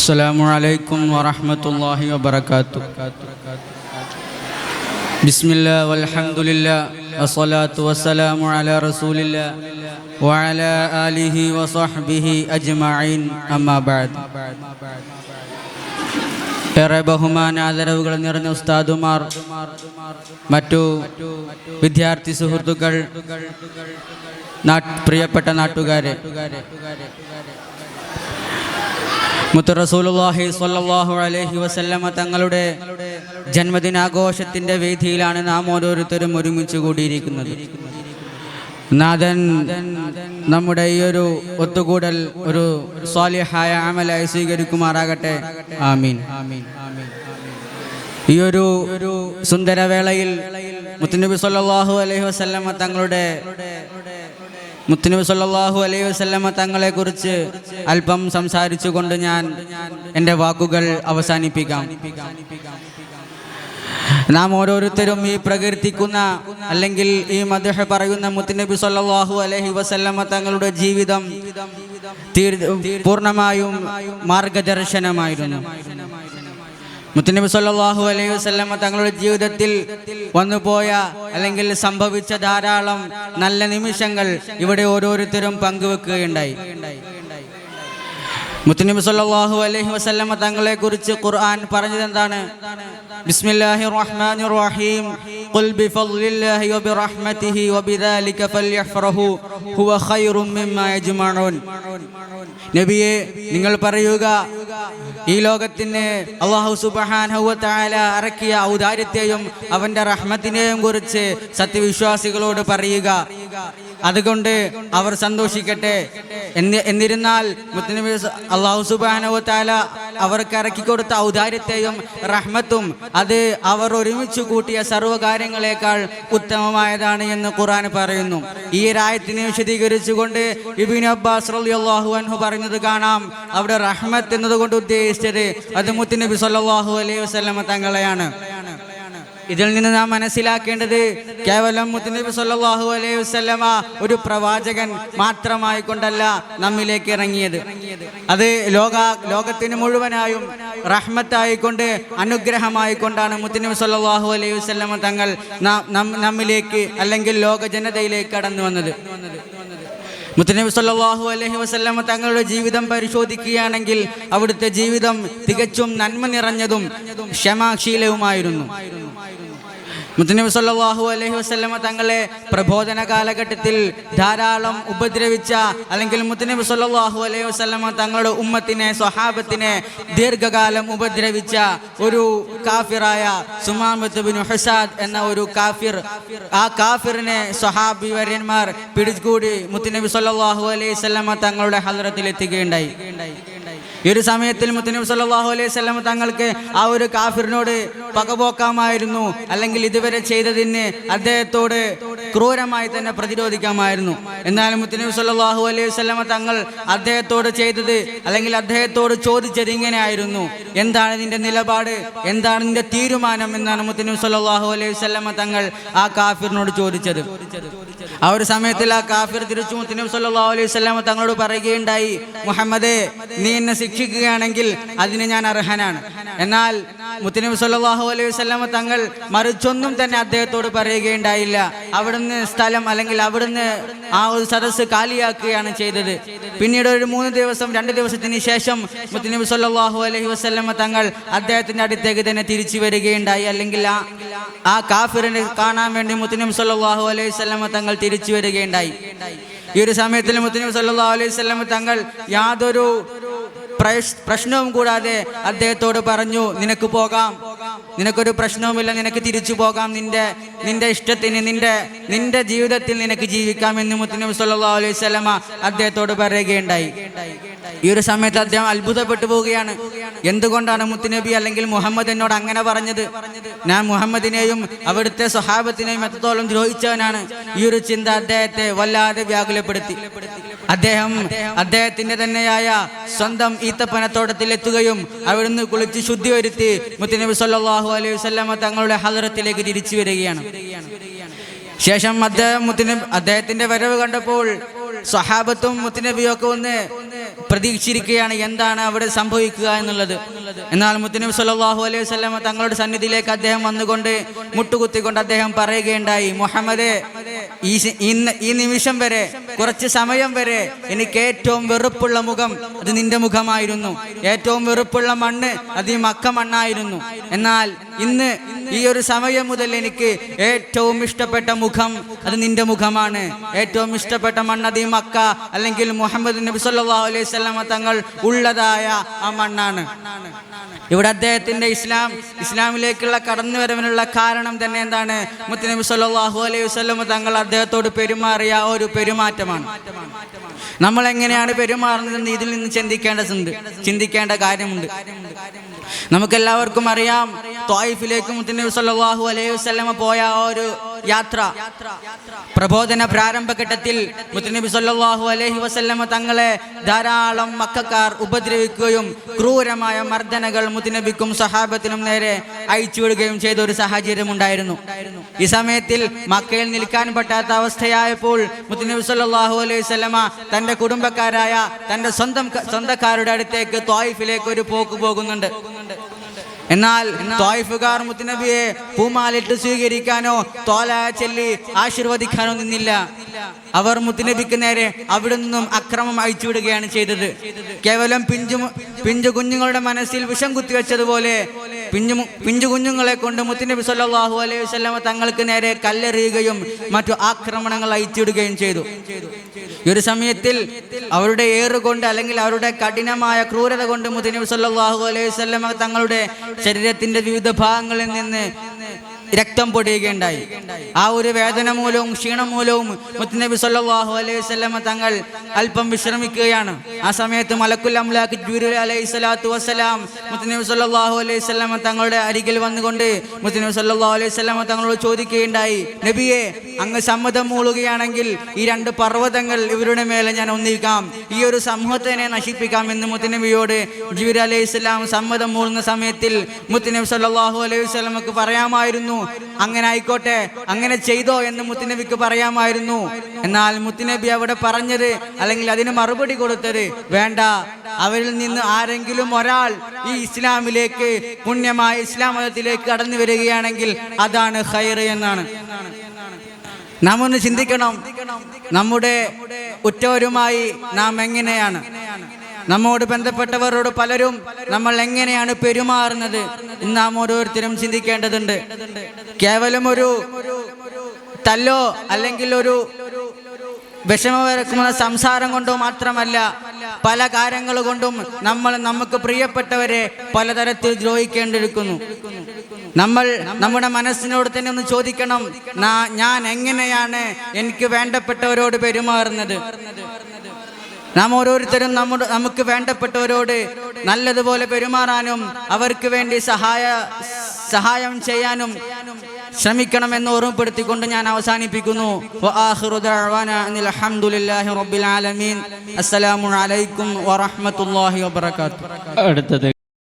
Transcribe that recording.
السلام عليكم ورحمة الله وبركاته. بسم الله والحمد لله والصلاة والسلام على رسول الله وعلى آله وصحبه أجمعين أما بعد. ഏറെ ബഹുമാന ആദരവുകൾ നിറഞ്ഞ ഉസ്താദുമാർ, മറ്റു വിദ്യാർത്ഥി സുഹൃത്തുക്കൾ, പ്രിയപ്പെട്ട നാട്ടുകാരെ, മുത്ത് റസൂലുള്ളാഹി സ്വല്ലല്ലാഹു അലൈഹി വസല്ലമ തങ്ങളുടെ ജന്മദിനാഘോഷത്തിന്റെ വേദിയിലാണ് നാം ഓരോരുത്തരും ഒരുമിച്ച് കൂടിയിരിക്കുന്നത്. നാഥൻ നമ്മുടെ ഈ ഒരു ഒത്തുകൂടൽ ഒരു സ്വാലിഹായ അമലായി സ്വീകരിക്കുമാറാകട്ടെ. ആമീൻ. ഈ ഒരു സുന്ദരവേളയിൽ മുത്തുനബി സല്ലല്ലാഹു അലൈഹി വസല്ലമ തങ്ങളെ കുറിച്ച് അല്പം സംസാരിച്ചുകൊണ്ട് ഞാൻ എൻ്റെ വാക്കുകൾ അവസാനിപ്പിക്കാം. നാം ഓരോരുത്തരും ഈ പ്രകീർത്തിക്കുന്ന അല്ലെങ്കിൽ ഈ മദ്ഹ് പറയുന്ന മുത്തുനബി സല്ലല്ലാഹു അലൈഹി വസല്ലമ തങ്ങളുടെ ജീവിതം പൂർണ്ണമായും മാർഗദർശനമായിരുന്നു. മുത്തുനബി സല്ലല്ലാഹു അലൈഹി വസല്ലമ തങ്ങളുടെ ജീവിതത്തിൽ വന്നുപോയ അല്ലെങ്കിൽ സംഭവിച്ച ധാരാളം നല്ല നിമിഷങ്ങൾ ഇവിടെ ഓരോരുത്തരും പങ്കുവെക്കുകയുണ്ടായി. മുത്തുനബി സല്ലല്ലാഹു അലൈഹി വസല്ലമ തങ്ങളെ കുറിച്ച് ഖുർആൻ പറഞ്ഞത് എന്താണ്? ബിസ്മില്ലാഹിർ റഹ്മാനിർ റഹീം. ഖുൽ ബിഫദ്ലില്ലാഹി വബിറഹ്മതിഹി വബിദാലിക ഫൽയഫ്റഹു ഹുവ ഖൈറും മിമ്മാ യജ്മഊൻ. നബിയെ, നിങ്ങൾ പറയുക, ഈ ലോകത്തിന് അല്ലാഹു സുബ്ഹാനഹു വ തആല ഇറക്കിയ ഔദാര്യത്തെയും അവന്റെ റഹ്മത്തിനെയും കുറിച്ച് സത്യവിശ്വാസികളോട് പറയുക. അതുകൊണ്ട് അവർ സന്തോഷിക്കട്ടെ. എന്നിരുന്നാൽ മുത്തുനബി അല്ലാഹു സുബ്ഹാനഹു വ തആല അവർക്ക് ഇറക്കി കൊടുത്ത ഔദാര്യത്തെയും റഹ്മത്തും അത് അവർ ഒരുമിച്ച് കൂട്ടിയ സർവ്വകാര്യങ്ങളെക്കാൾ ഉത്തമമായതാണ് എന്ന് ഖുർആൻ പറയുന്നു. ഈ ആയത്തിനെ വിശദീകരിച്ചുകൊണ്ട് ഇബ്നു അബ്ബാസ് റളിയല്ലാഹു അൻഹു പറയുന്നത് കാണാം. അവിടെ റഹ്മത്ത് എന്നതുകൊണ്ട് ഉദ്ദേശിച്ചത് അത് മുത്തുനബി സല്ലല്ലാഹു അലൈഹി വസല്ലമ തങ്ങളെയാണ്. ഇതിൽ നിന്ന് നാം മനസ്സിലാക്കേണ്ടത് കേവലം മുത്തുനബി സല്ലല്ലാഹു അലൈഹി വസല്ലമ ഒരു പ്രവാചകൻ മാത്രമായി കൊണ്ടല്ല നമ്മിലേക്ക് ഇറങ്ങിയത്. അത് ലോകത്തിന് മുഴുവനായും റഹ്മത്തായിക്കൊണ്ട് അനുഗ്രഹമായിക്കൊണ്ടാണ് മുത്തുനബി സല്ലല്ലാഹു അലൈഹി വസല്ലമ തങ്ങൾ നമ്മിലേക്ക് അല്ലെങ്കിൽ ലോക ജനതയിലേക്ക് കടന്നു വന്നത്. മുത്തുനബി സല്ലല്ലാഹു അലൈഹി വസല്ലമ തങ്ങളുടെ ജീവിതം പരിശോധിക്കുകയാണെങ്കിൽ അവിടുത്തെ ജീവിതം തികച്ചും നന്മ നിറഞ്ഞതും ക്ഷമാശീലവുമായിരുന്നു. മുത്തുനബി സല്ലല്ലാഹു അലൈഹി വസല്ലമ തങ്ങളെ പ്രബോധന കാലഘട്ടത്തിൽ ധാരാളം ഉപദ്രവിച്ച അല്ലെങ്കിൽ മുത്തുനബി സല്ലല്ലാഹു അലൈഹി വസല്ലമ തങ്ങളുടെ ഉമ്മത്തിനെ, സ്വഹാബത്തിനെ ദീർഘകാലം ഉപദ്രവിച്ച ഒരു കാഫിറായ സുമാമത്ത് ബിൻ ഹുസാദ് എന്ന ഒരു കാഫിർ, ആ കാഫിറിനെ സ്വഹാബി വര്യന്മാർ പിടികൂടി മുത്തുനബി സല്ലല്ലാഹു അലൈഹി വസല്ലമ തങ്ങളുടെ ഹദ്റത്തിൽ എത്തിക്കുകയുണ്ടായി. ഈ ഒരു സമയത്തിൽ മുത്തുനബി സല്ലല്ലാഹു അലൈഹി വസല്ലം തങ്ങൾക്ക് ആ ഒരു കാഫിറിനോട് പകപോക്കാമായിരുന്നു, അല്ലെങ്കിൽ ഇതുവരെ ചെയ്തതിന് അദ്ദേഹത്തോട് ക്രൂരമായി തന്നെ പ്രതിരോധിക്കാമായിരുന്നു. എന്നാൽ മുത്തുനബി സല്ലല്ലാഹു അലൈഹി വസല്ലം തങ്ങൾ അദ്ദേഹത്തോട് ചെയ്തത് അല്ലെങ്കിൽ അദ്ദേഹത്തോട് ചോദിച്ചത് ഇങ്ങനെയായിരുന്നു: എന്താണ് നിന്റെ നിലപാട്, എന്താണ് നിന്റെ തീരുമാനം എന്നാണ് മുത്തുനബി സല്ലല്ലാഹു അലൈഹി വസല്ലം തങ്ങൾ ആ കാഫിറിനോട് ചോദിച്ചത്. ആ ഒരു സമയത്തിൽ ആ കാഫിർ തിരിച്ചു മുത്തുനബി സല്ലല്ലാഹു അലൈഹി വസല്ലം തങ്ങളോട് പറയുകയുണ്ടായി: മുഹമ്മദേ, നീ എന്നെ ശിക്ഷിക്കുകയാണെങ്കിൽ അതിന് ഞാൻ അർഹനാണ്. എന്നാൽ മുത്തുനബി സല്ലല്ലാഹു അലൈഹി വസല്ലം തങ്ങൾ മറിച്ചൊന്നും തന്നെ അദ്ദേഹത്തോട് പറയുകയുണ്ടായില്ല. അവിടുന്ന് സ്ഥലം അല്ലെങ്കിൽ അവിടുന്ന് ആ ഒരു സദസ്സ് കാലിയാക്കുകയാണ് ചെയ്തത്. പിന്നീട് ഒരു 2 ദിവസത്തിന് ശേഷം മുത്തുനബി സല്ലല്ലാഹു അലൈഹി വസല്ലം തങ്ങൾ അദ്ദേഹത്തിന്റെ അടുത്തേക്ക് തന്നെ തിരിച്ചു വരികയുണ്ടായി. അല്ലെങ്കിൽ ആ കാഫിറിനെ കാണാൻ വേണ്ടി മുത്തുനബി സല്ലല്ലാഹു അലൈഹി വസല്ലം തങ്ങൾ തിരിച്ചു വരികയുണ്ടായി. ഈ ഒരു സമയത്തിൽ മുത്തുനബി സല്ലല്ലാഹു അലൈഹി വസല്ലം തങ്ങൾ യാതൊരു പ്രശ്നവും കൂടാതെ അദ്ദേഹത്തോട് പറഞ്ഞു: നിനക്ക് പോകാം, നിനക്കൊരു പ്രശ്നവുമില്ല, നിനക്ക് തിരിച്ചു പോകാം, നിന്റെ ഇഷ്ടത്തിന് നിന്റെ ജീവിതത്തിൽ നിനക്ക് ജീവിക്കാം എന്ന് മുത്തുനബി സല്ലല്ലാഹു അലൈഹി വസല്ലമ അദ്ദേഹത്തോട് പറയുകയുണ്ടായി. ഈ ഒരു സമയത്ത് അദ്ദേഹം അത്ഭുതപ്പെട്ടു പോവുകയാണ്. എന്തുകൊണ്ടാണ് മുത്തുനബി അല്ലെങ്കിൽ മുഹമ്മദ് എന്നോട് അങ്ങനെ പറഞ്ഞത്? ഞാൻ മുഹമ്മദിനെയും അവിടുത്തെ സ്വഹാബത്തിനെയും എത്രത്തോളം ദ്രോഹിച്ചവനാണ്. ഈ ഒരു ചിന്ത അദ്ദേഹത്തെ വല്ലാതെ വ്യാകുലപ്പെടുത്തി. അദ്ദേഹത്തിന്റെ തന്നെയായ സ്വന്തം ഈത്തപ്പനത്തോട്ടത്തിൽ എത്തുകയും അവിടുന്ന് കുളിച്ച് ശുദ്ധി വരുത്തി മുത്തുനബി സല്ലല്ലാഹു അലൈഹി വസല്ലമ തങ്ങളുടെ ഹദ്റത്തിലേക്ക് തിരിച്ചു വരികയാണ്. ശേഷം അദ്ദേഹത്തിന്റെ വരവ് കണ്ടപ്പോൾ സ്വഹാബത്തും മുത്തുനബിയൊക്കെ ഒന്ന് പ്രതീക്ഷിച്ചിരിക്കുകയാണ് എന്താണ് അവിടെ സംഭവിക്കുക എന്നുള്ളത്. എന്നാൽ മുത്തുനബി സല്ലല്ലാഹു അലൈഹി വസല്ലം തങ്ങളുടെ സന്നിധിയിലേക്ക് അദ്ദേഹം വന്നുകൊണ്ട് മുട്ടുകുത്തിക്കൊണ്ട് അദ്ദേഹം പറയുകയുണ്ടായി, മുഹമ്മദേ, ഈ നിമിഷം വരെ, കുറച്ച് സമയം വരെ എനിക്ക് ഏറ്റവും വെറുപ്പുള്ള മുഖം അത് നിന്റെ മുഖമായിരുന്നു, ഏറ്റവും വെറുപ്പുള്ള മണ്ണ് അത് ഈ മക്ക മണ്ണായിരുന്നു. എന്നാൽ ഇന്ന് ഈ ഒരു സമയം മുതൽ എനിക്ക് ഏറ്റവും ഇഷ്ടപ്പെട്ട മുഖം അത് നിന്റെ മുഖമാണ്, ഏറ്റവും ഇഷ്ടപ്പെട്ട മണ്ണ് അത് ഈ മക്ക അല്ലെങ്കിൽ മുഹമ്മദ് നബി സല്ലല്ലാഹു അലൈഹി വസല്ലം തങ്ങൾ ഉള്ളതായ ആ മണ്ണാണ്. ഇവിടെ അദ്ദേഹത്തിന്റെ ഇസ്ലാമിലേക്കുള്ള കടന്നുവരവിനുള്ള കാരണം തന്നെ എന്താണ്? മുത്തുനബി സല്ലല്ലാഹു അലൈഹി വസല്ലം തങ്ങൾ അദ്ദേഹത്തോട് പെരുമാറിയ ഒരു പെരുമാറ്റമാണ്. നമ്മൾ എങ്ങനെയാണ് പെരുമാറുന്നതെന്ന് ഇതിൽ നിന്ന് ചിന്തിക്കേണ്ട കാര്യമുണ്ട്. നമുക്കെല്ലാവർക്കും അറിയാം, ത്വായിഫിലേക്ക് മുത്തുനബി സല്ലല്ലാഹു അലൈഹി വസല്ലം പോയ ഒരു യാത്ര, പ്രബോധന പ്രാരംഭഘട്ടത്തിൽ മുത്തുനബി സല്ലല്ലാഹു അലൈഹി വസല്ലം തങ്ങളെ ധാരാളം മക്കക്കാർ ഉപദ്രവിക്കുകയും ക്രൂരമായ മർദ്ദനകൾ മുത്തുനബിക്കും സഹാബത്തിനും നേരെ അയച്ചുവിടുകയും ചെയ്ത ഒരു സാഹചര്യം ഉണ്ടായിരുന്നു. ഈ സമയത്തിൽ മക്കയിൽ നിൽക്കാൻ പറ്റാത്ത അവസ്ഥയായപ്പോൾ മുത്തുനബി സല്ലല്ലാഹു അലൈഹി വസല്ലം തന്റെ കുടുംബക്കാരായ തന്റെ സ്വന്തക്കാരുടെ അടുത്തേക്ക് ത്വായിഫിലേക്ക് ഒരു പോക്ക് പോകുന്നുണ്ട്. എന്നാൽ ത്വായിഫുകാർ മുത്തുനബിയെ പൂമാലിട്ട് സ്വീകരിക്കാനോ തോല ചൊല്ലി ആശീർവദിക്കാനോ നിന്നില്ല. അവർ മുത്തുനബിക്ക് നേരെ അവിടെ നിന്നും അക്രമം അയച്ചുവിടുകയാണ് ചെയ്തത്. കേവലം പിഞ്ചു കുഞ്ഞുങ്ങളുടെ മനസ്സിൽ വിഷം കുത്തിവെച്ചതുപോലെ പിഞ്ചു കുഞ്ഞുങ്ങളെ കൊണ്ട് മുത്തുനബി സല്ലല്ലാഹു അലൈഹി വസല്ലം തങ്ങൾക്ക് നേരെ കല്ലെറിയുകയും മറ്റു ആക്രമണങ്ങൾ അയച്ചുവിടുകയും ചെയ്തു. ഈ ഒരു സമയത്തിൽ അവരുടെ ഏറുകൊണ്ട് അല്ലെങ്കിൽ അവരുടെ കഠിനമായ ക്രൂരത കൊണ്ട് മുത്തുനബി സല്ലല്ലാഹു അലൈഹി വസല്ലം തങ്ങളുടെ ശരീരത്തിന്റെ വിവിധ ഭാഗങ്ങളിൽ നിന്ന് രക്തം പൊടിയുകയുണ്ടായി. ആ ഒരു വേദന മൂലവും ക്ഷീണം മൂലവും മുത്തുനബി സല്ലല്ലാഹു അലൈഹി വസല്ലം തങ്ങൾ അല്പം വിശ്രമിക്കുകയാണ്. ആ സമയത്ത് മലക്കുൽ അംലാക്ക് ജിബ്രീൽ അലൈഹിസ്സലാത്തു വസ്സലാം മുത്തുനബി സല്ലല്ലാഹു അലൈഹി വസല്ലം തങ്ങളുടെ അരികിൽ വന്നുകൊണ്ട് മുത്തുനബി സല്ലല്ലാഹു അലൈഹി വസല്ലം തങ്ങളോട് ചോദിക്കുകയുണ്ടായി, നബിയെ, അങ്ങ് സമ്മതം മൂളുകയാണെങ്കിൽ ഈ രണ്ട് പർവ്വതങ്ങൾ ഇവരുടെ മേലെ ഞാൻ ഒന്നിക്കാം, ഈ ഒരു സമൂഹത്തിനെ നശിപ്പിക്കാം എന്ന് മുത്തുനബിയോട് ജിബ്രീൽ അലൈഹിസ്സലാം സമ്മതം മൂളുന്ന സമയത്തിൽ മുത്തുനബി സല്ലല്ലാഹു അലൈഹി വസല്ലമക്ക് പറയാമായിരുന്നു, അങ്ങനെ ആയിക്കോട്ടെ, അങ്ങനെ ചെയ്തോ എന്ന് മുത്തുനബിക്ക് പറയാമായിരുന്നു. എന്നാൽ മുത്തുനബി അവിടെ പറഞ്ഞത് അല്ലെങ്കിൽ അതിന് മറുപടി കൊടുത്തത്, വേണ്ട, അവരിൽ നിന്ന് ആരെങ്കിലും ഒരാൾ ഈ ഇസ്ലാമിലേക്ക്, പുണ്യമായ ഇസ്ലാം മതത്തിലേക്ക് കടന്നു വരികയാണെങ്കിൽ അതാണ് ഖൈർ എന്നാണ്. നാം ഒന്ന് ചിന്തിക്കണം, നമ്മുടെ ഉറ്റവരുമായി നാം എങ്ങനെയാണ്, നമ്മോട് ബന്ധപ്പെട്ടവരോട് പലരും നമ്മൾ എങ്ങനെയാണ് പെരുമാറുന്നത് നാം ഓരോരുത്തരും ചിന്തിക്കേണ്ടതുണ്ട്. കേവലം ഒരു തല്ലോ അല്ലെങ്കിൽ ഒരു വിഷമകരമായ സംസാരം കൊണ്ടോ മാത്രമല്ല, പല കാര്യങ്ങൾ കൊണ്ടും നമുക്ക് പ്രിയപ്പെട്ടവരെ പലതരത്തിൽ ദ്രോഹിക്കേണ്ടിയിരിക്കുന്നു. നമ്മൾ നമ്മുടെ മനസ്സിനോട് തന്നെ ഒന്ന് ചോദിക്കണം, ഞാൻ എങ്ങനെയാണ് എനിക്ക് വേണ്ടപ്പെട്ടവരോട് പെരുമാറുന്നത്? നാം ഓരോരുത്തരും നമുക്ക് വേണ്ടപ്പെട്ടവരോട് നല്ലതുപോലെ പെരുമാറാനും അവർക്ക് വേണ്ടി സഹായം ചെയ്യാനും ശ്രമിക്കണമെന്ന് ഓർമ്മപ്പെടുത്തിക്കൊണ്ട് ഞാൻ അവസാനിപ്പിക്കുന്നു. വആഖിറു ദഅവാനാ അനിൽ ഹംദുലില്ലാഹി റബ്ബിൽ ആലമീൻ. അസ്സലാമു അലൈക്കും വറഹ്മത്തുള്ളാഹി വബറകാതുഹു.